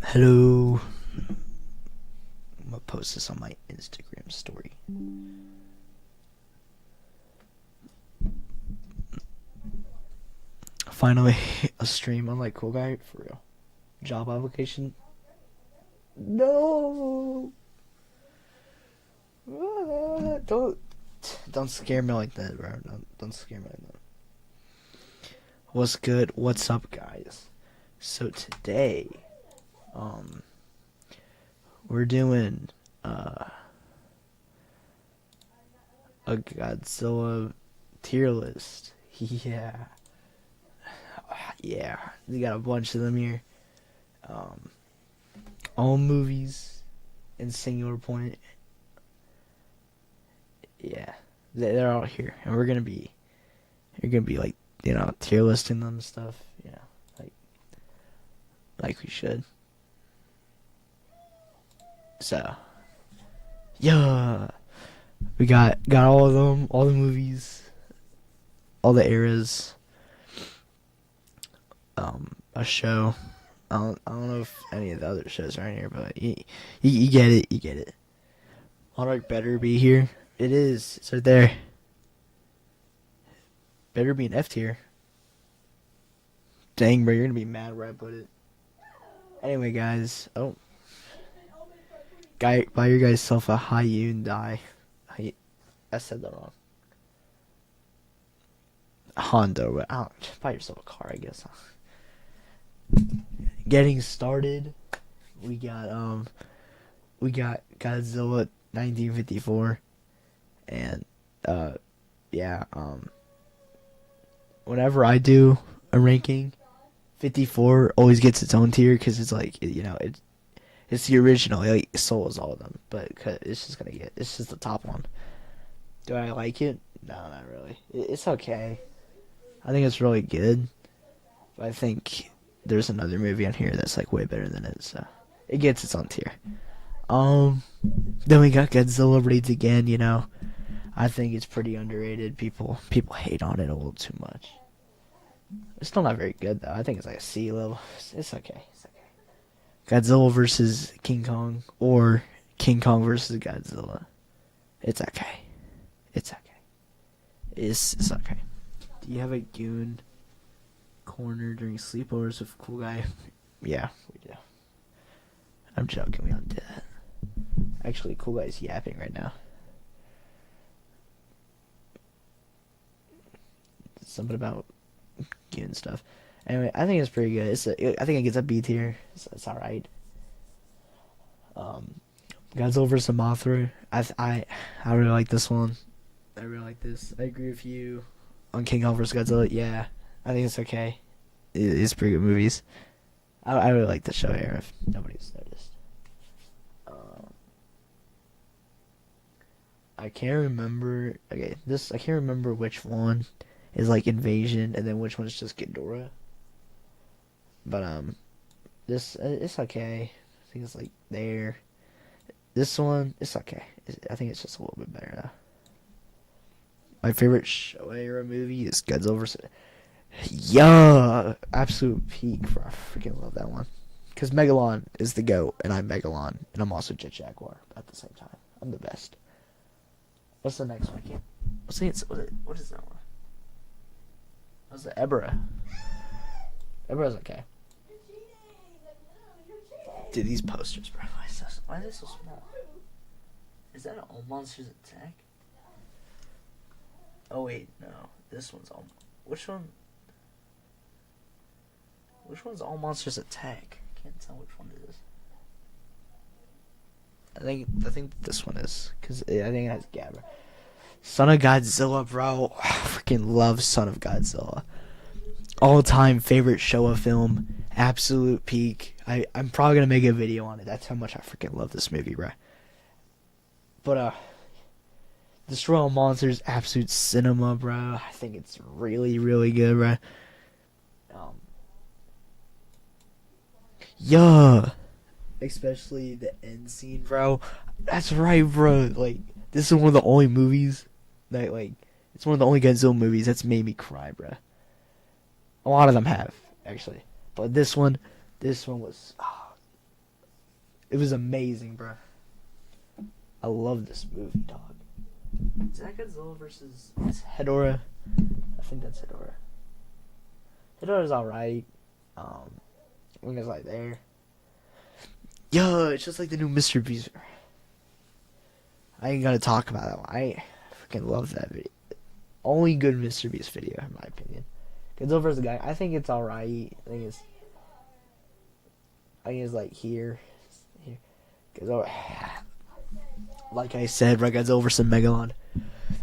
Hello. I'm gonna post this on my Instagram story. Finally, a stream on like Cool Guy for real. Job application. No. Don't scare me like that, bro. Don't scare me like that. What's good? What's up, guys? So today, um, we're doing a Godzilla tier list. Yeah. Yeah, we got a bunch of them here. Um, all movies in singular point. Yeah, they're all here, and you're gonna be like, tier listing them and stuff. Yeah, like we should. So, yeah, we got all of them, all the movies, all the eras. A show. I don't know if any of the other shows are in here, but you get it. You get it. Monarch better be here. It is. It's right there. Better be an F tier. Dang, bro, you're gonna be mad where I put it. Anyway, guys. Oh, buy your guys self a Hyundai. I said that wrong. A Honda. But I don't, buy yourself a car, I guess. Getting started. We got Godzilla 1954, and yeah, whenever I do a ranking, 54 always gets its own tier because it's like it's the original. Like Soul is all of them, but it's just the top one. Do I like it? No, not really. It's okay. I think it's really good, but I think there's another movie on here that's like way better than it, so it gets its own tier. Then we got Godzilla Raids again. I think it's pretty underrated. People hate on it a little too much. It's still not very good though. I think it's like a C level. It's okay. It's okay. Godzilla versus King Kong or King Kong versus Godzilla. It's okay. It's okay. It's okay. Do you have a goon corner during sleepovers with Cool Guy? Yeah, we do. I'm joking. We don't do that. Actually, Cool Guy's yapping right now. Something about goon stuff. Anyway, I think it's pretty good. I think it gets a B tier. It's all right. Godzilla vs. Mothra. I really like this one. I really like this. I agree with you on King Kong vs. Godzilla. Yeah, I think it's okay. It's pretty good movies. I really like the show here. If nobody's noticed. I can't remember. Okay, I can't remember which one is like Invasion and then which one is just Ghidorah. But this it's okay. I think it's like there. This one it's okay. I think it's just a little bit better though. My favorite show era movie is Godzilla vs. Yeah, absolute peak. Bro. I freaking love that one. Because Megalon is the GOAT, and I'm Megalon, and I'm also Jet Jaguar at the same time. I'm the best. What's the next one? What is that one? What's the Ebra? Ebra's okay. Dude, these posters, bro. Why are they so small? Is that an All Monsters Attack? Oh wait, no. This one's all. Which one? Which one's All Monsters Attack? I can't tell which one it is. I think this one is, cause I think it has Gabra. Son of Godzilla, bro. I freaking love Son of Godzilla. All-time favorite Showa film. Absolute peak. I'm probably gonna make a video on it. That's how much I freaking love this movie, bro. But Destroy All Monsters, absolute cinema, bro. I think it's really, really good, bro. Yeah. Especially the end scene, bro. That's right, bro. Like, this is one of the only movies that, like, it's one of the only Godzilla movies that's made me cry, bro. A lot of them have, actually. But this one was, It was amazing, bro. I love this movie, dog. Is that Godzilla versus Hedorah? I think that's Hedorah. Hedorah's alright. When it's like there. Yo, it's just like the new Mr. Beast. I ain't gonna talk about that one. I freaking love that video. Only good Mr. Beast video, in my opinion. Godzilla vs. the guy. I think it's alright. I think it's like here. Godzilla. Like I said, right, Godzilla vs. Megalon.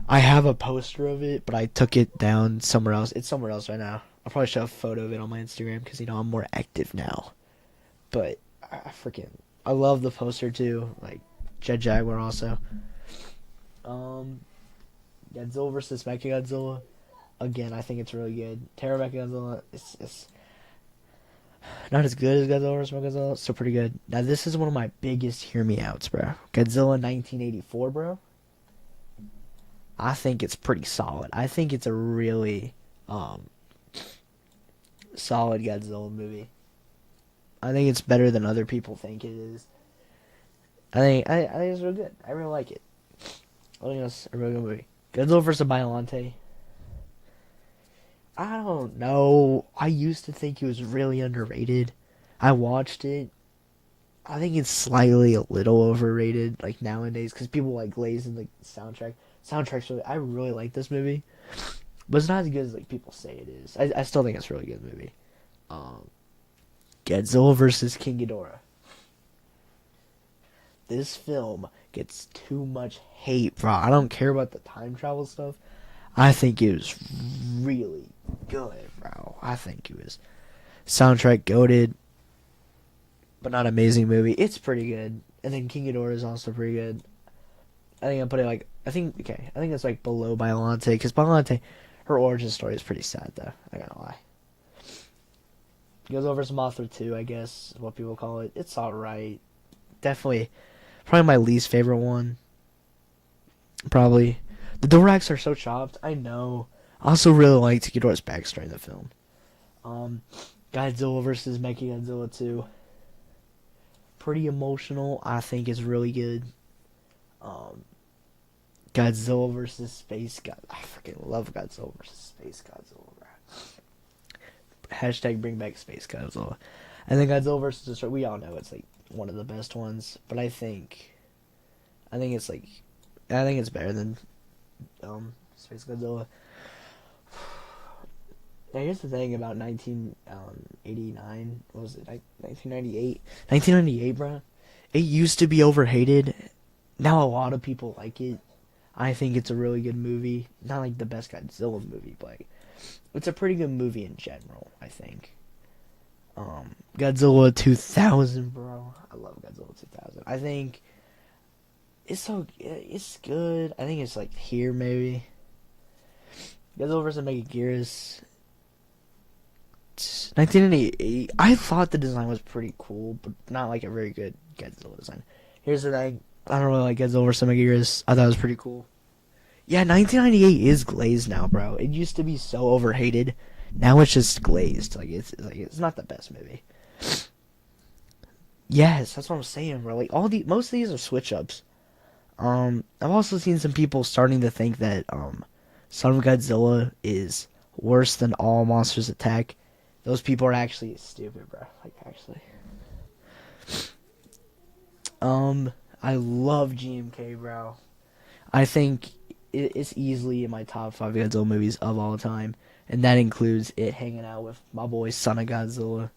I have a poster of it, but I took it down somewhere else. It's somewhere else right now. I'll probably show a photo of it on my Instagram because, I'm more active now. But I love the poster too. Like, Jet Jaguar also. Godzilla vs. Mechagodzilla. Again, I think it's really good. Terror Mechagodzilla is not as good as Godzilla vs. Mechagodzilla. Still pretty good. Now, this is one of my biggest hear me outs, bro. Godzilla 1984, bro. I think it's pretty solid. I think it's a really solid Godzilla movie. I think it's better than other people think it is. I think it's real good. I really like it. I think it's a really good movie. Godzilla vs. Biollante. I don't know. I used to think it was really underrated. I watched it. I think it's slightly a little overrated, like nowadays, because people like glaze in the soundtrack. Soundtrack's really. I really like this movie, but it's not as good as like people say it is. I still think it's a really good movie. Godzilla vs. King Ghidorah. This film gets too much hate, bro. I don't care about the time travel stuff. I think it was really good, bro. I think it was soundtrack goated, but not amazing movie. It's pretty good. And then King Ghidorah is also pretty good. I think I put it like I think it's like below Biollante because Biollante, her origin story is pretty sad though. I gotta lie. Goes over some Mothra 2, I guess is what people call it. It's alright. Definitely, probably my least favorite one. Probably. The Dorax are so chopped. I know. I also really liked Ghidorah's backstory in the film. Godzilla vs. Mechagodzilla 2. Pretty emotional. I think is really good. Godzilla vs. Space God. I freaking love Godzilla vs. Space Godzilla. Hashtag bring back Space Godzilla. And then Godzilla vs. Destroy. We all know it's like one of the best ones, but I think it's better than Space Godzilla. Now here's the thing about 1989. What was it? 1998. 1998, bro. It used to be overhated. Now a lot of people like it. I think it's a really good movie. Not like the best Godzilla movie, but like, it's a pretty good movie in general, I think. Godzilla 2000, bro. I love Godzilla 2000. I think it's good. I think it's like here maybe. Godzilla vs. Megaguirus. 1988. I thought the design was pretty cool, but not like a very good Godzilla design. Here's the thing. I don't really like Godzilla vs. Megaguirus. I thought it was pretty cool. Yeah, 1998 is glazed now, bro. It used to be so overhated. Now it's just glazed. It's not the best movie. Yes, that's what I'm saying, bro. Like most of these are switch ups. I've also seen some people starting to think that Son of Godzilla is worse than All Monsters Attack. Those people are actually stupid, bro. Like actually. I love GMK, bro. I think it's easily in my top 5 Godzilla movies of all time, and that includes it hanging out with my boy Son of Godzilla.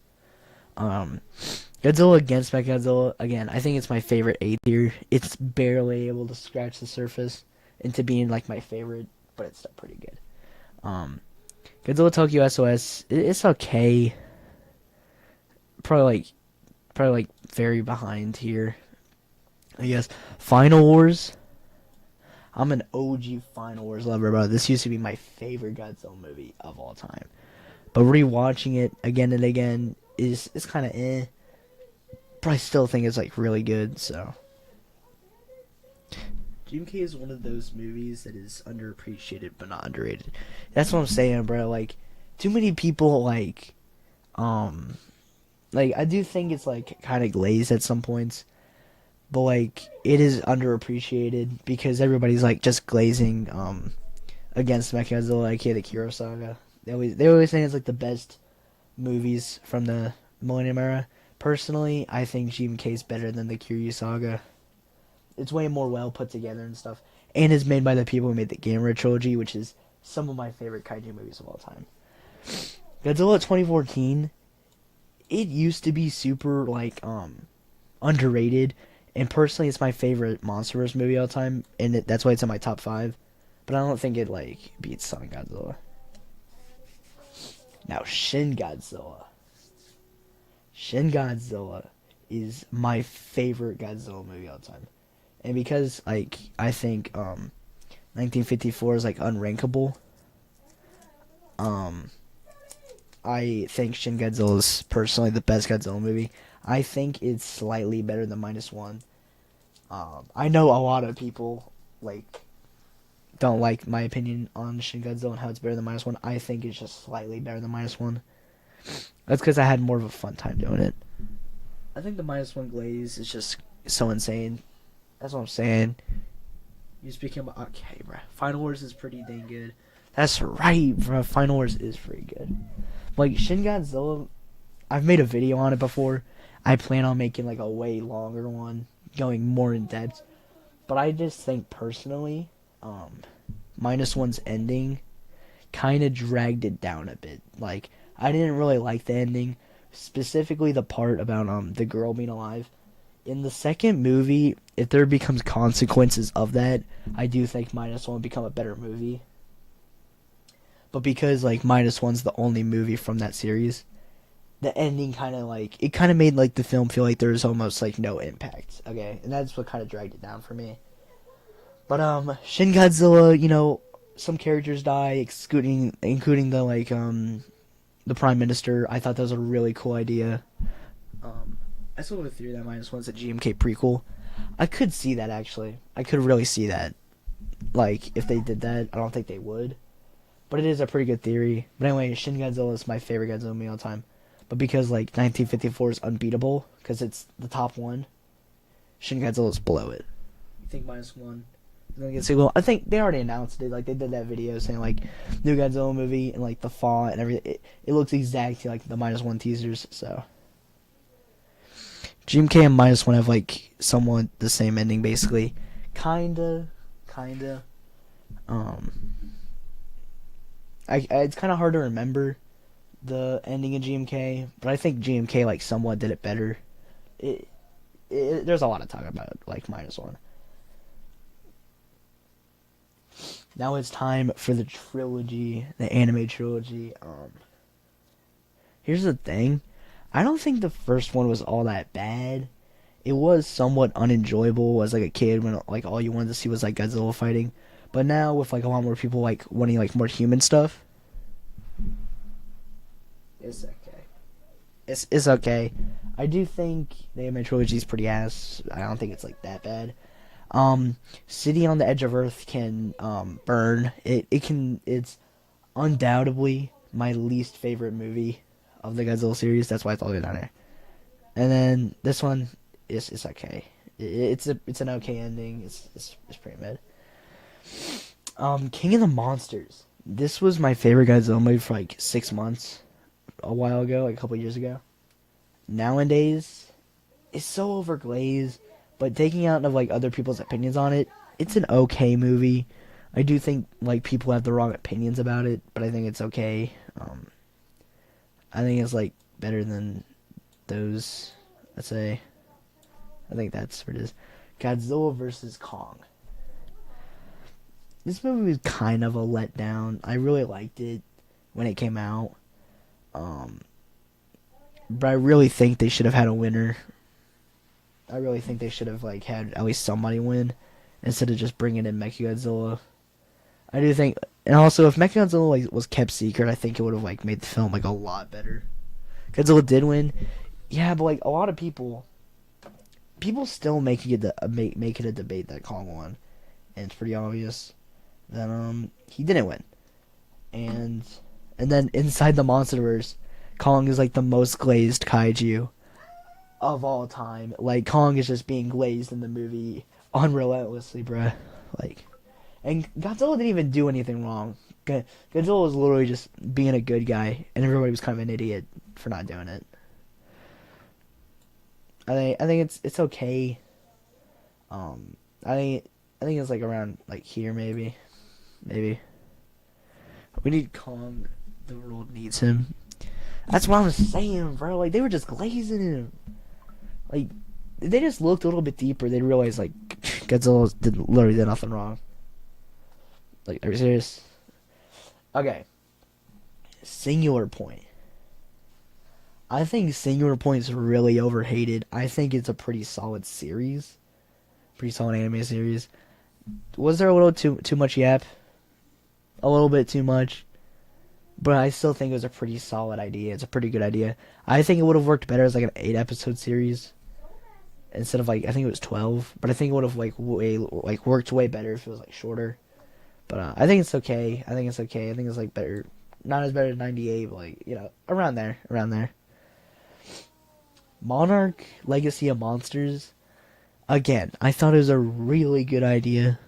Godzilla against Mechagodzilla, again, I think it's my favorite A tier. It's barely able to scratch the surface into being like my favorite, but it's still pretty good. Godzilla Tokyo SOS, it's okay. Probably like very behind here, I guess. Final Wars. I'm an OG Final Wars lover, bro. This used to be my favorite Godzilla movie of all time. But rewatching it again and again is kind of eh. But I still think it's like really good, so. GMK is one of those movies that is underappreciated but not underrated. That's what I'm saying, bro. Like, too many people like I do think it's like kind of glazed at some points. but like it is underappreciated because everybody's like just glazing against Mechagodzilla, aka the Kiro Saga. They always say it's like the best movies from the Millennium Era. Personally, I think GMK is better than the Kiryu Saga. It's way more well put together and stuff, and is made by the people who made the Gamera trilogy, which is some of my favorite kaiju movies of all time. Godzilla 2014, it used to be super like underrated, and personally, it's my favorite MonsterVerse movie of all time, and that's why it's in my top five. But I don't think it like beats Son Godzilla. Now Shin Godzilla. Shin Godzilla is my favorite Godzilla movie of all time. And because like I think 1954 is like unrankable, um I think Shin Godzilla is personally the best Godzilla movie. I think it's slightly better than minus one. I know a lot of people like don't like my opinion on Shin Godzilla and how it's better than minus one. I think it's just slightly better than minus one. That's because I had more of a fun time doing it. I think the minus one glaze is just so insane. That's what I'm saying. You speaking about okay, bro. Final Wars is pretty dang good. That's right, bro. Final Wars is pretty good. Like Shin Godzilla, I've made a video on it before. I plan on making like a way longer one, going more in depth. But I just think personally, minus one's ending kind of dragged it down a bit. Like I didn't really like the ending, specifically the part about the girl being alive. In the second movie, if there becomes consequences of that, I do think minus one would become a better movie. But because like minus one's the only movie from that series, the ending kind of like it kind of made like the film feel like there was almost like no impact. Okay, and that's what kind of dragged it down for me. But Shin Godzilla, some characters die, including the like the Prime Minister. I thought that was a really cool idea. I still have a theory that minus one's a GMK prequel. I could see that actually. I could really see that. Like if they did that, I don't think they would. But it is a pretty good theory. But anyway, Shin Godzilla is my favorite Godzilla movie all time. But because like 1954 is unbeatable, because it's the top one, Shin Godzilla is below it. You think minus one is gonna get a sequel? I think they already announced it. Like they did that video saying like new Godzilla movie and like the font and everything. It looks exactly like the minus one teasers. So GMK and minus one have like somewhat the same ending basically. Kinda. It's kind of hard to remember the ending of GMK, but I think GMK like somewhat did it better. There's a lot to talk about like minus one. Now it's time for the trilogy, the anime trilogy. Here's the thing, I don't think the first one was all that bad. It was somewhat unenjoyable as like a kid when like all you wanted to see was like Godzilla fighting. But now with like a lot more people like wanting like more human stuff, it's okay. It's okay. I do think the anime trilogy is pretty ass. I don't think it's like that bad. City on the Edge of Earth can burn. It's undoubtedly my least favorite movie of the Godzilla series. That's why it's all the way down there. And then this one is okay. It's an okay ending. It's pretty mid. King of the Monsters. This was my favorite Godzilla movie for like 6 months, a while ago, like a couple years ago. Nowadays, it's so overglazed, but taking out of like other people's opinions on it, it's an okay movie. I do think like people have the wrong opinions about it, but I think it's okay. I think it's like better than those. Let's say, I think that's what it is. Godzilla versus Kong. This movie was kind of a letdown. I really liked it when it came out. But I really think they should have had a winner. I really think they should have like had at least somebody win instead of just bringing in Mechagodzilla. I do think, and also if Mechagodzilla like was kept secret, I think it would have like made the film like a lot better. Godzilla did win, yeah, but like a lot of people still make it a debate that Kong won, and it's pretty obvious that he didn't win. And then inside the MonsterVerse, Kong is like the most glazed kaiju. of all time. Like Kong is just being glazed in the movie unrelentlessly, bruh. Like, and Godzilla didn't even do anything wrong. Godzilla was literally just being a good guy, and everybody was kind of an idiot for not doing it. I think it's okay. Um, I think I think it's like around like here maybe. We need Kong. The world needs him. That's what I'm saying, bro. Like they were just glazing him. Like if they just looked a little bit deeper, they'd realize like Godzilla literally did nothing wrong. Like, are you serious? Okay. Singular Point. I think Singular Point is really overhated. I think it's a pretty solid series. Pretty solid anime series. Was there a little too much yap? A little bit too much. But I still think it was a pretty solid idea. It's a pretty good idea. I think it would have worked better as like an 8 episode series instead of like I think it was 12. But I think it would have like worked way better if it was like shorter. But I think it's okay. I think it's okay. I think it's like better, not as better as 98, but like around there, around there. Monarch Legacy of Monsters. Again, I thought it was a really good idea.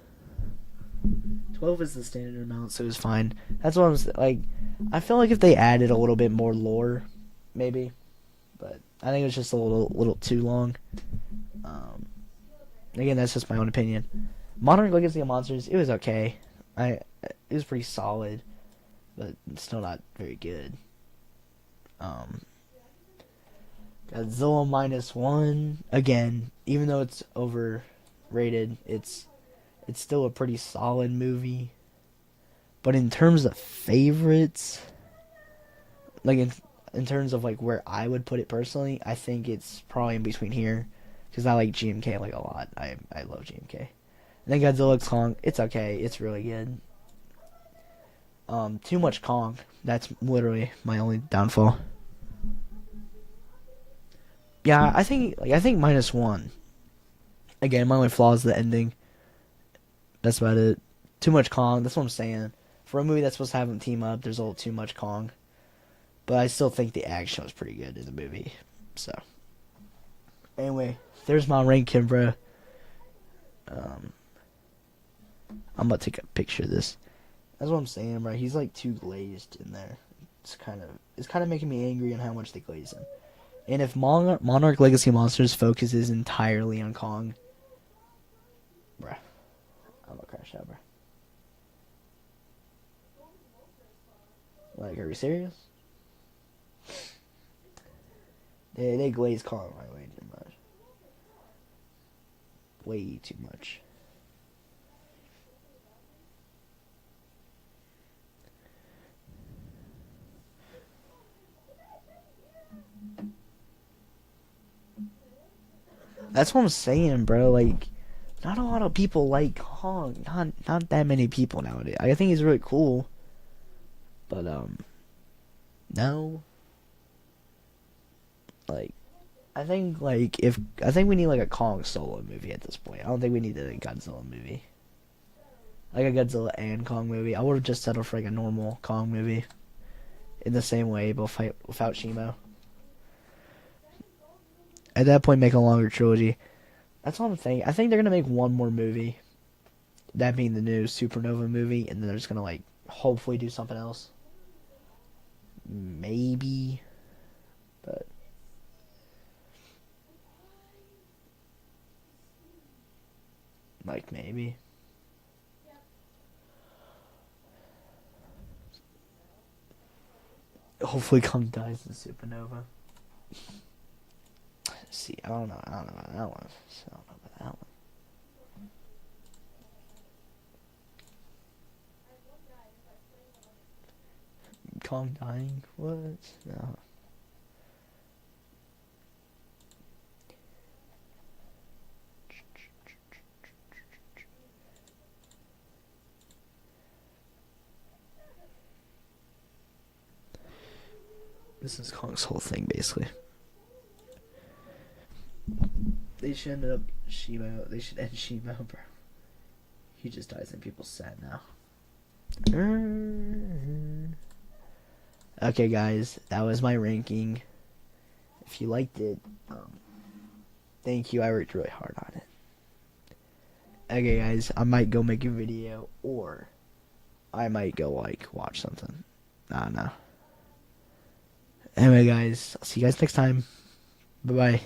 12 is the standard amount, so it's fine. That's what I'm like. I feel like if they added a little bit more lore, maybe, but I think it was just a little too long. Again, that's just my own opinion. Monarch Legacy of Monsters, it was okay. It was pretty solid, but still not very good. Godzilla -1 again, even though it's overrated, it's still a pretty solid movie. But in terms of favorites, like in terms of like where I would put it personally, I think it's probably in between here, because I like GMK like a lot. I love GMK. And then Godzilla x Kong, it's okay. It's really good. Too much Kong. That's literally my only downfall. Yeah, I think -1. Again, my only flaw is the ending. That's about it. Too much Kong. That's what I'm saying. For a movie that's supposed to have them team up, there's a little too much Kong. But I still think the action was pretty good in the movie. So, anyway, there's my ranking, bro. I'm about to take a picture of this. That's what I'm saying, bro. He's like too glazed in there. It's kind of making me angry on how much they glaze him. And if Monarch Legacy Monsters focuses entirely on Kong, bruh, I'm gonna crash out, bruh. Like, are we serious? They glaze Kong way too much. Way too much. That's what I'm saying, bro. Like, not a lot of people like Kong. Not that many people nowadays. I think he's really cool, but no. Like, I think we need like a Kong solo movie at this point. I don't think we need a Godzilla movie. Like a Godzilla and Kong movie. I would have just settled for like a normal Kong movie. In the same way, but without Shimo. At that point, make a longer trilogy. That's all I'm thinking. I think they're gonna make one more movie. That being the new Supernova movie, and then they're just gonna like hopefully do something else. Maybe, but like maybe. Hopefully, Kong dies in Supernova. See, I don't know about that one. Kong dying? What? No. This is Kong's whole thing, basically. They should end up Shimo. They should end Shimo, bro. He just dies and people sad now. Okay, guys, that was my ranking. If you liked it, Thank you. I worked really hard on it. Okay, guys, I might go make a video, or I might go like watch something. I don't know. Anyway, guys, I'll see you guys next time. Bye bye.